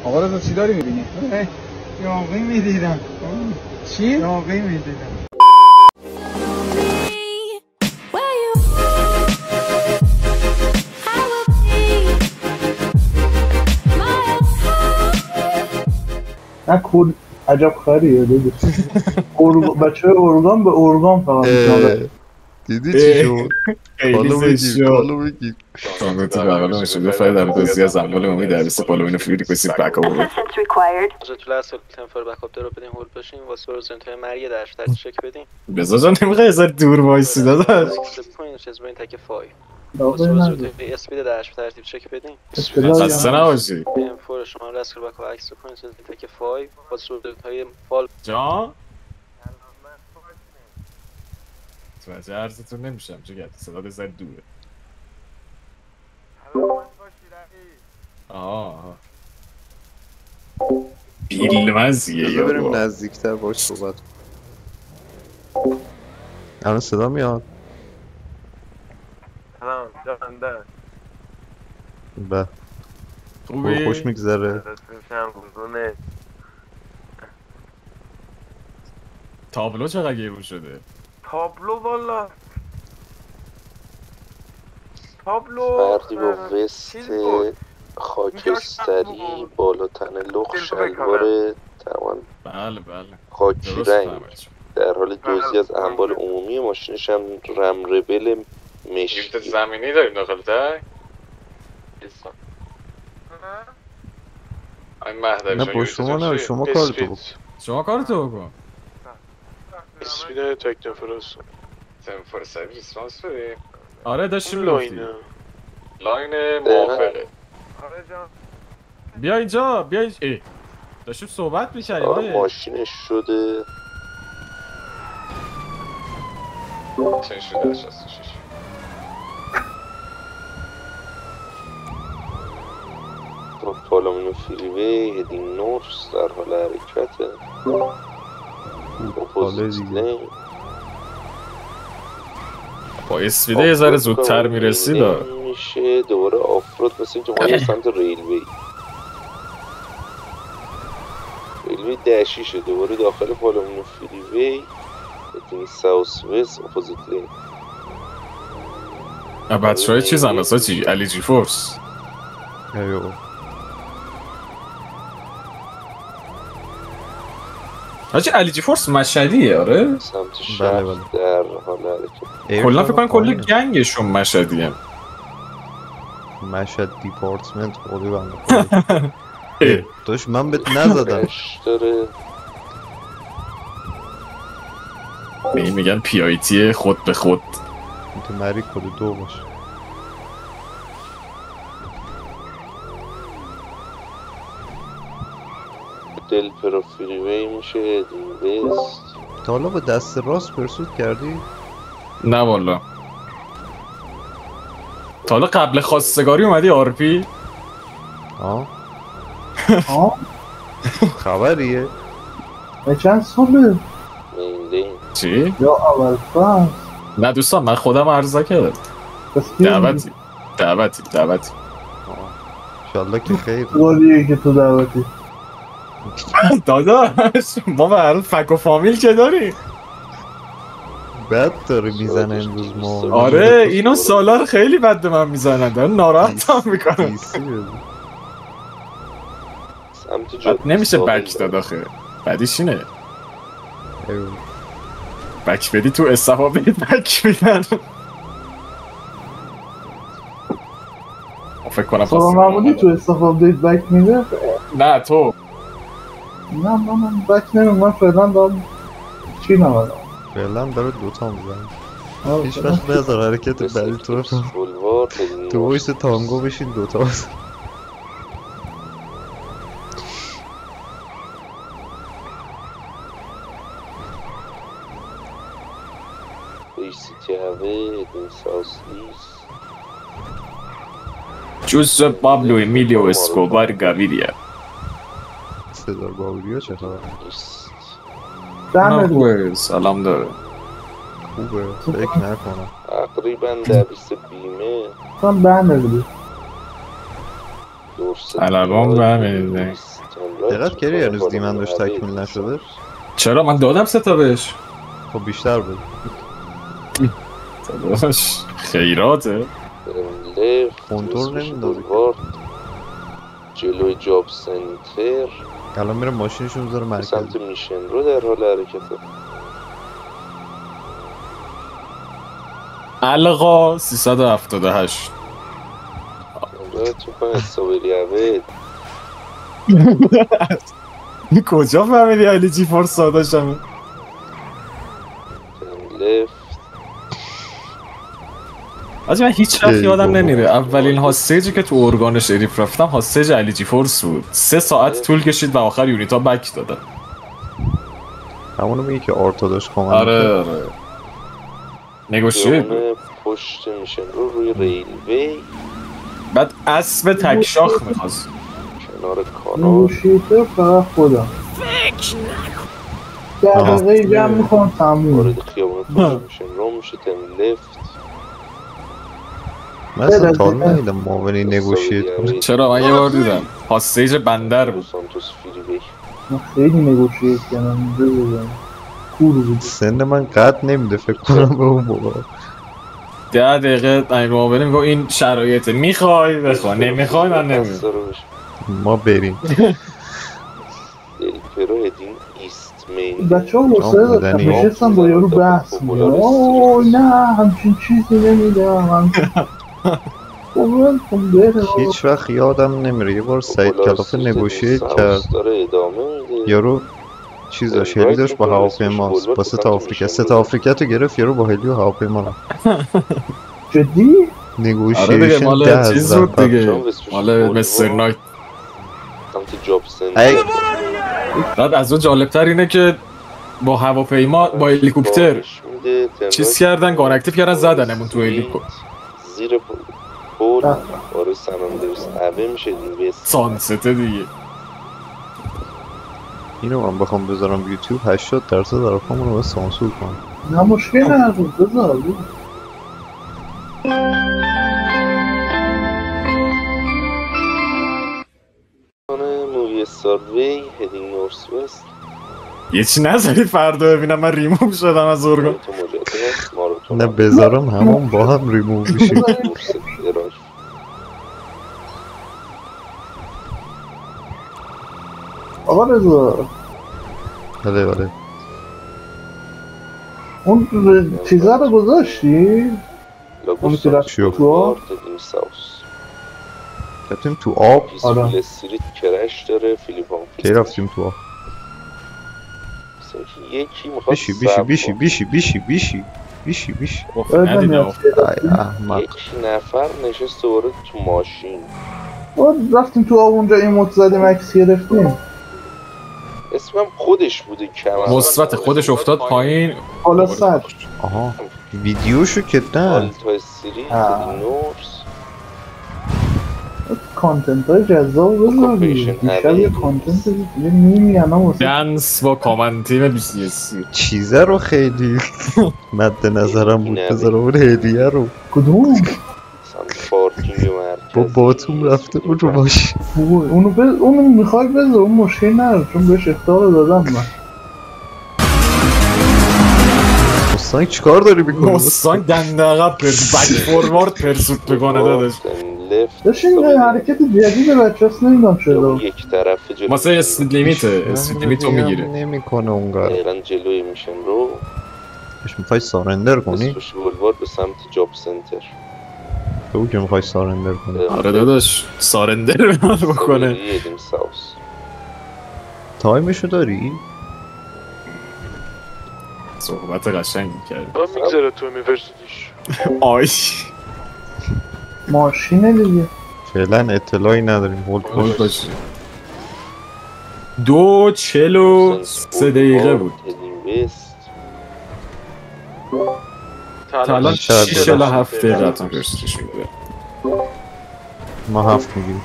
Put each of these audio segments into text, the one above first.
آقا رضا چی داری میبینی؟ یاقی میدیدم. چی؟ یاقی میدیدم. نه کل عجب خریه دیگه. بچه ارگان به ارگان فقط میتونه. دیدی چی شد؟ خیلی زشت کالو بگیر تانگوتی بقیل میشه دفعه در دوزی از اموال عمومی در بیست پالو اینو فیوری کسی بکا بود طول اصل تنفر بکاپ درو بدین هول باشین واسه روزنت های مرگ درش ترچ چک بدین بزا جان نمیخوای یه ذره دور وایسی داداش پوینت از بین تک فای واسه روزنت های اسپید درش ترتیب چک بدین خسته نباشی ام فور شما رسکر بکاپ عکس پوینت از بین تک فای واسه روزنت های فال جان توجه عرضتون نمیشم چه صدا بزر دوره آه بیلمزیه یا بریم نزدیکتر باش صحبت الان صدا میاد سلام جانده به خوبی؟ خوش میگذره تابلو چقدر گیرون شده؟ تابلو والا تابلو فردی با وست خاکستری بالا تن لخ شلوار تمام بله خاکی رنگ در حال دزدی از اموال عمومی ماشینش هم رمربل مشکی لیفت زمینی داریم داخل تای؟ این مهدوی نه با شما نه شما کارتو بکن شما کارتو بکن اسپیده تکنوفروس تنفر سایب ریسپانس بدیم آره داشتیم لفتی لاین آره موافقه جان بیا اینجا بیا اینجا داشتیم صحبت میکردیم آره ماشینش شده چه شده 66 پالومینو فریوی هدینگ نورس در حال حرکته اپوزیت لین با اسفیده یه ذره زودتر میرسید میشه دوباره آفرود مثل اینکه ما سمت ریلوی دشیشه دوباره داخل پالومینو فریوی هدینگ ساوس وست اپوزیت لین بچه های چیز هم اصلا چی؟ علی جی فورس ایو حاجی علی جی فورس مشهدیه آره؟ سمت شهر در حال حرکت کلا فکر کنم کل گنگشون مشهدیه مشهد دیپارتمنت خودی بنده داشت من بهت نزدم داره به این میگن پی آی تی خود به خود تو مری کد 2 باشه دل پروفیریوی میشه هدینگ وست تا حالا با دست راست پرسود کردی؟ نه والا تا حالا قبل خواستگاری اومدی آرپی؟ ها؟ ها؟ خبریه؟ به چند ساله؟ چی؟ یا اول فصل نه دوستان من خودم عرضه کردم دعوتی انشالله که خیر والیه که تو دعوتی داداش ما به هر فک و فامیل که داری بد داره میزنه امروز ما آره اینو سالار خیلی بد من میزنن دارن ناراحت هم میکنن نمیشه بک داد آخه بعدیش اینه بک بدی تو استفا بدید بک میدن فکر کنم سلام معمولی تو استفا بدید بک میده؟ نه تو نه من بک نمیم من فعلا دارم چی نمدم فعلا داره دوتا میزن هیچ وقت بذار حرکت بعدی تو تو ویس تانگو بشین دوتا بزن جوز پابلو امیلیو اسکوبار گاویریا سزار گاویریا چه خبر؟ خوبه سلام داره خوبه فکر نکنم تقریبا 200 بیمه اصلا برنگردی علبان به همین دقت کردی هنوز دیمن داشت تکمیل نشده؟ چرا من دادم 3 تا بهش خب بیشتر بود داداش خیراته کنترل نمیدازی جلوی جاب سنتر الان میره ماشینشون بذاره مرکز سمت میشن رو در حال حرکته القا 378 تو کنه حسابی عبید کجا فهمیدی علی جی فورس داشتم لفت آجی من هیچ وقت یادم نمیره اولین هاستیجی که تو ارگان شریف رفتم هاستیج علی جی فورس بود 3 ساعت طول کشید و آخر یونیتا بک دادن همونو میگه که آرتا داشت کامل آره نگوشیت پشت میشن رو روی ریلوی بعد اسب تک شاخ میخواست کنار کانال نگوشیتر فقط خودم دقیقه جمع میکنم تموم وارد خیابان پشت میشن رو میشه تن لفت من اصلا تا حالا ندیدم معاونی نگوشیت کنه چرا من یه بار دیدم هاستیج بندر بود سانتوس فریوی من خیلی نگوشیت کردم اینجا بودم کور بود سن من قد نمیده فکر کنم به اون موقع 10 دقیقه این معاونه میگو این شرایطه میخوای بخوا نمیخوای من نمیخوام ما بریم دلپرو هدین ایست مین بچه ها حسه داشتم نشستم با یارو بحث میگم اوه نه همچین چیزی نمیدم هیچ وقت یادم نمیره یه بار سعید کلافه نگوشیت کرد یارو چیز داشت هلی داشت با هواپیما با 3 تا آفریقا 3 تا آفریقا تو گرفت یارو با هلی و هواپیما رفت جدی؟ نگوشیشن مال چیز بود دیگه مال مستر نایت سمت جاب بعد از اون جالبتر اینه که با هواپیما با هلیکوپتر چیز کردن گان اکتیو کردن زدنمون تو هلیکوپتر زیر پول آره سناندرز عبه میشه دیگه سانست دیگه اینو من بخوام بذارم یوتیوب 80% حرفامون رو باید سانسور کنم نه مشکل ندارم بذار مووی ساروی هدینگ نورس وست یه چی نذاری فردا ببینم من ریموو شدم از ارگان نه بذارم همون با هم ریموو بشیم آقا رضا بله بله اون چیزا رو گذاشتی؟ اون که رفت تو آب؟ رفتیم تو آب؟ آره استریت کرش داره فیلیپان کی رفتیم تو آب؟ یکی میخواد بیشی بیشی بیشی بیشی بیشی بیشی بیشی بیشی ای احمق یک نفر نشست دوباره تو ماشین رفتیم تو آب اونجا ایموت زدیم عکس گرفتیم اسمم خودش بوده کم مثبت خودش افتاد پایین حالا صد آها ویدیوشو که نه آلتا استریت نورس کانتنت های جذاب بذار بیشتر یه کانتنت دیگه نمیگن هم دنس با کامن تیم بیسیسی چیزه رو خیلی مد نظرم بود بذارم اون هدیه رو کدوم؟ سمت پارکینگ مرکزی با باتوم رفته بود رو باشی اونو میخوای بذار اون مشکل نداره چون بهش اختار رو دادم من مستانگ چیکار داری میکنی؟ مستانگ دنده عقب بک فوروارد پرسوت بکنه داداش داشت این حرکت جدید بچه هست نمیدونم چرا یک طرف جلوی واسه اسپید لیمیته اسپید لیمیت رو میگیره نمیکنه اونقدر دقیقا جلوی میشن رو اش میخوای سارندر کنی؟ اسمش بولوارد به سمت جاب سنتر تو که میخوای سارندر کنی آره داداش سارندر من بکنه تایمشو داری؟ صحبت قشنگی کرد با میگذاره تو امیورسیتیش آی ماشینه دیگه فعلا اطلاعی نداریم هولد باشه 2:43 دقیقه بود تا الان 6:47 دقیقه تا برسیش میده ما 7 میگیم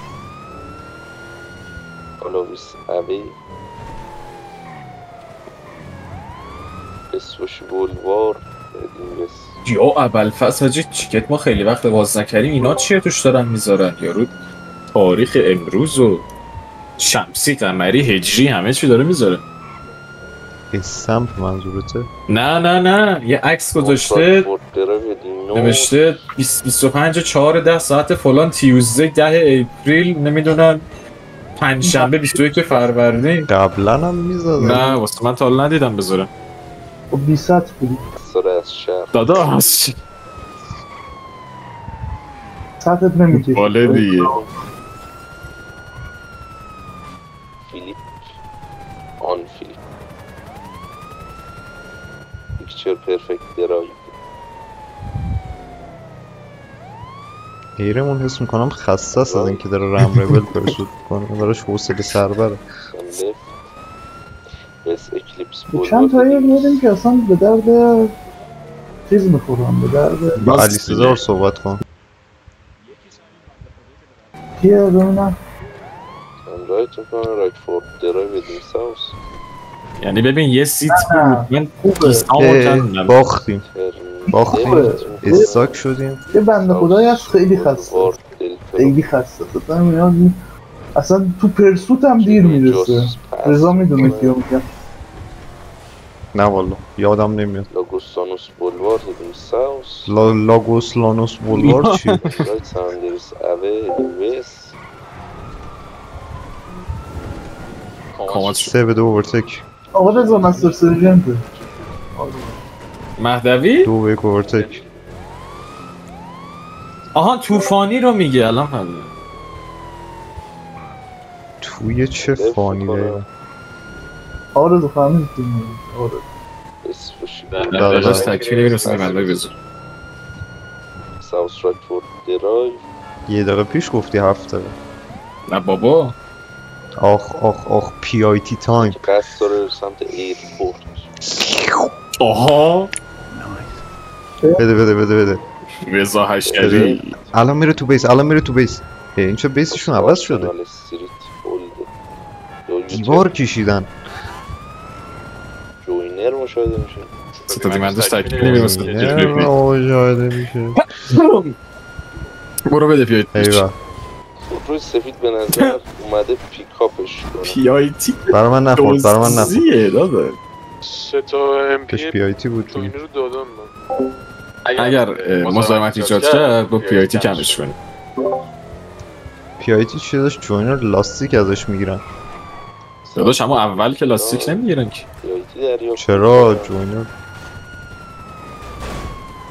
آلاویس عبی اسوش بولوار هدینگ وست. یا ابوالفضل حاجی چیکت ما خیلی وقت باز نکردیم، اینا چیه توش دارن میذارن؟ یارو تاریخ امروز و شمسی قمری هجری همه چی داره میذاره. سمپ منظورته؟ نه یه عکس گذاشته نوشته 25/4 ساعت فلان تیوزده 10 اپریل نمیدونم پنجشنبه 21 فروردین. قبلا هم میزدن. نه واسه من تا حالا ندیدم بذارم. خب 20 بودی سر از شهر دادا هست سطحت نمیتونی باله دیگه. فیلیپ آن فیلیپ پیکچر پرفکت درایو. ایرمون حس میکنم خسته است از اینکه داره رم ریبل پرسود کنه، براش حوصله سر بره. بس اکلیپس چند تا ایر داریم که اصلا به درد چیز میخورم، به درد با علی سزار صحبت کن. کیه ببینم؟ رایت میکنه رایت فورد درایو بدیم ساوس. یعنی ببین یه سیت بود من باختیم استاک شدیم. یه بنده خدایی هست خیلی خسته، خیلی خسته خودم میاد اصلا تو پرسوت هم دیر میرسه. رضا میدونه کیو میگم. نه والا یادم نمیاد. لاگوسانوس بولوار بدیم ساوس. لاگوس لانوس بولوار چی؟ رایت ساندرس اوه وست. کامات 3 به 2 اوورتک. آقا رضا مستر سرجنته مهدوی 2 به 1 اوورتک. آها طوفانی رو میگه الان فهمیدم. توی چه فانی داره؟ آقا رضا فهمید که میگه. آقا در داشت تکفیری میرسونی مندای بزن ساوس رایت فورد درایو. یه دقیقه پیش گفتی 7 دقیقه. نه بابا آخ پی آی تی تایم. قصد داره سمت ایرپورت. آها بده رضا هشتری الان میره تو بیس. این چه بیسشون عوض شده؟ دیوار کشیدن. جوینر مشاهده میشه. ستا دیمندش تکفیری میرسونی مشاهده میشه. برو بده پیایتی. ایوه روی سفید به نظر اومده پیکاپش کنه. پیایتی برای من نخورد. دوزیه داده 3 تا ام کاش پی پی آی تی بود. تو این رو دادم من. اگر مزاحمت ایجاد کرد با پیایتی کمش کنی. پی آی تی چی داشت؟ جوینر لاستیک ازش میگیرن. داداش اما اول که لاستیک نمیگیرن که. پیایتی دریافت. چرا جوینر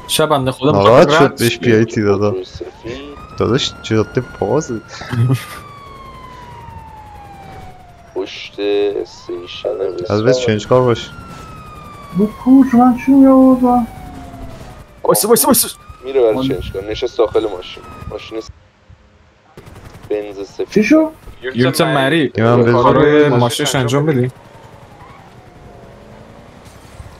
شب بنده خدا ناراحت شد بهش پی آی تی دادا. روی سفید داداش جاده بازه. پشت استیشن از بس چنج کار باش. بو پوش من چی میاردم؟ وایسا میره برای چنج کن. نشست داخل ماشین بنز سفید. چی شو؟ یونت مری من به کارای ماشینش انجام بدی.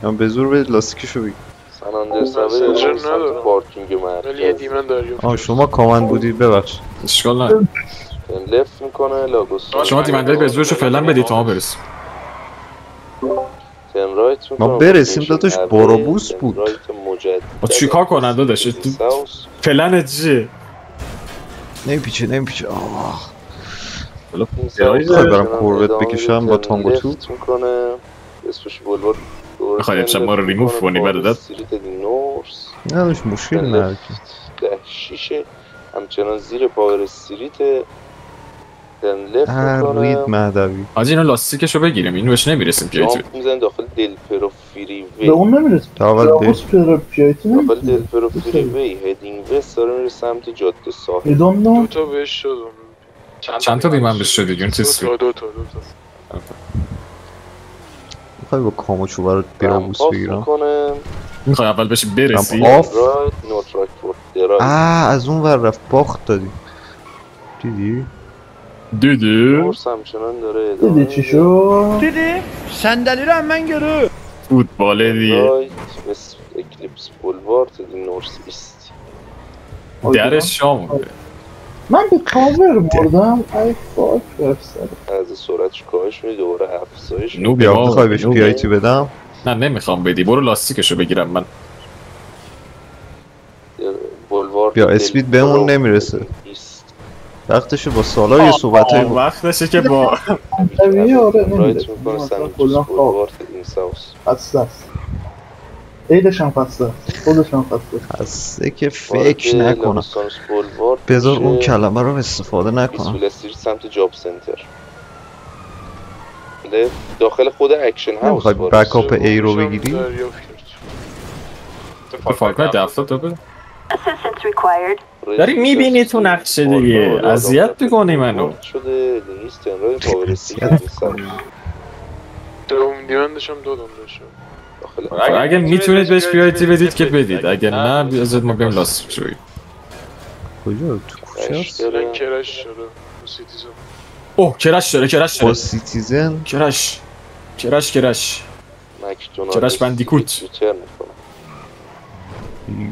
من به زور بدید لاستیکشو بگی. سن آندرس اوه سنجر سمت ندارم. پارکینگ ولی یه مرکز. دیمن دریافت. آه شما کامند بودید ببخش. اشکال نداره. لفت میکنه لاگوس. شما دیمندای بزرگشو فعلا بدید تا ما برسیم. تن رایت میکنه. ما برسیم داداش بارابوس بود. رایت مجدد. با چیکار کنن داداش؟ ساوس. پلن چیه؟ نمیپیچه آه خواهی برم کوربت بکشم با تانگو تو. لفت میکنه. اسمش بولوار. میخوای امشب ما رو ریموف کنی برادر؟ استریت نورس. نه داشت مشکل نداره. 10-6 همچنان زیر پاور استریت. تن لفت میکنه. رید مهدوی. حاجی اینو لاستیکشو بگیریم اینو بهش نمیرسیم پیایتی. جامپ میزنه داخل دلپرو فری به وی. اون نمیرسه. دعوت لاگوس پیایتی داخل نمیرسه. دلپرو فری وی هدینگ وست داره میره سمت جاده ساحل. ایدون دو نو تا بهش شدم. چند تا دیمن بهش شدی یونت اسپید؟ دو تا میخوای با کاموچو برات بیرابوس بگیرم. میخوای اول بهش برسی؟ آف رایت نوت رایت فورد درایت. از اون ور رفت باخت دادی. دیدی؟ دیدی؟ نورس همچنان داره ادامه دیدی چی شو؟ فوتباله دیگه. رایت وست اکلیپس بولوار تا دی نورس ایست. درش شام بوده. من به کاور مردم. ای فاک برسر. از سرعتش کاهش میده دوباره افزایش. نوبی بیا ها میخوای بهش پی آی تی بدم. نه نمیخوام بدی برو لاستیکشو بگیرم من. بیا اسپید بهمون نمیرسه وقتشو با سالای صحبتای وقتشه که با طبیعی آره رایت نمیرسه میکنه مثلا سمت کلا خواب بولوارد این ساوس. خسته است عیدش هم خسته است خودش هم خسته است هسته که فکر نکنم لابستانس بولوارد بذار اون میشه کلمه رو استفاده نکنم ایسویل استریت سمت جاب سنتر. داخل خود اکشن هاوس نمیخوای بکاپ ای رو بگیری؟ دریافت کرد. فالکن دفتر تو بده Assistance required. داری میبینی تو نقشه دیگه اذیت میکنی منو شده لیست انرای پاور استیشن دومیدیمندش هم دادم بشه. اگه میتونید بهش پریوریتی بدید که بدید اگه نه بیازید ما بریم لاست شوی کجا تو کوچه هست؟ الان کرش شده تو سیتیزن. اوه کرش داره کرش با داره سیتیزن کرش مکدونالد کرش بندیکوت. یوترن میکنه.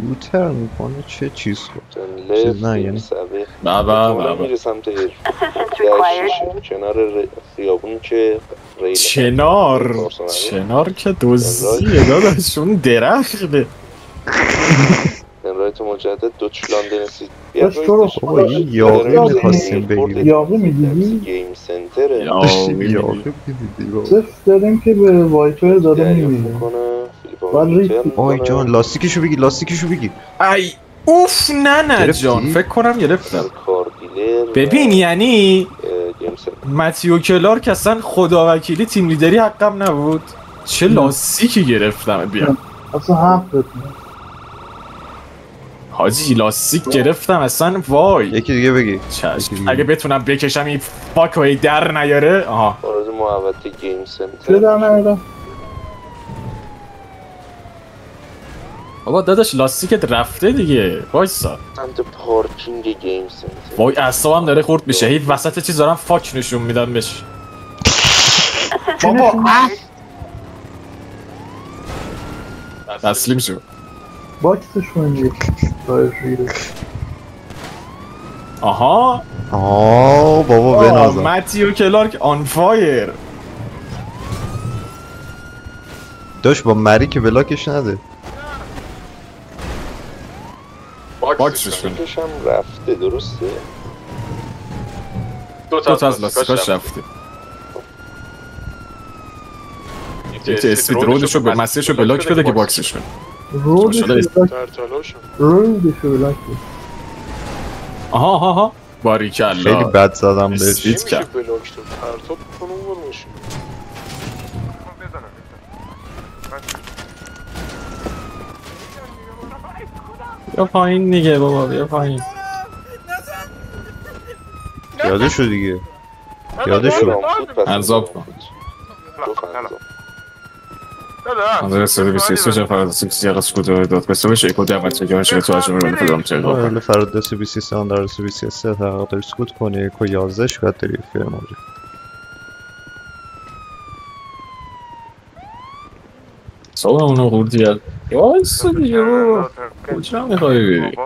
یوترن میکنه چه چیز رو چیز نه یعنی بابا میره سمت هیر Assistance required. کنار خیابون که ریل چنار که دوزیه داداشون درخته انرایت مجدد دوچ لندن سیتی. داشت تو رو بابا این یاقی میخواستیم بگیریم یاقی میگیری؟ گیم سنتره داشتیم یاقی میدیدی بابا صرف داریم که به وایپر داره میمیره آی جان لاستیکشو بگی ای اوف نه گرفتی؟ جان فکر کنم گرفتم کار دیلر ببین یعنی گیم سنتر متیو کلارک اصلا خداوکیلی تیم لیدری حقم نبود چه لاستیکی گرفتم بیا اصلا حق بتونه حاجی لاستیک گرفتم اصلا وای یکی دیگه بگی چشم اگه بتونم بکشم این فاکوی در نیاره آها آرز محوطه گیم چه سنتر در نمیره؟ بابا داداش لاستیکت رفته دیگه وایسا سمت پارکینگ گیم سنتر. وای اعصابم داره خورد میشه هی وسط چیز دارم فاک نشون میدم بهش بابا تسلیم شو باکسش کنید آها بابا بنازم متیو کلارک آن فایر داشت با مری که بلاکش نده باکسش کنی باکسش هم رفته درسته؟ دو تا از لاستیکاش رفته یکی اسپید رودشو به مسیرشو بلاک بده که باکسش کنی رودش شده بلاک در تلاشم. رودش بلاک آها باریکلا خیلی بد زدم بهش اسپید نمیشه کرد بلاک داد. پرتاب کنم اون میشه. بیا پایین دیگه بابا بیا پایین یادشو دیگه یادشو عذاب کن Andrea servisi social fare sia la scudo e dot questo invece ricordiamo che già c'è la giornata per l'omcello ولی فردا سویسی 3 در سویسی 3 تقدر سکوت کنی که 11 شکایت داری فیلم آجی صبح اونو خوردی وایسا دیگه بابا کجا میخوایی بری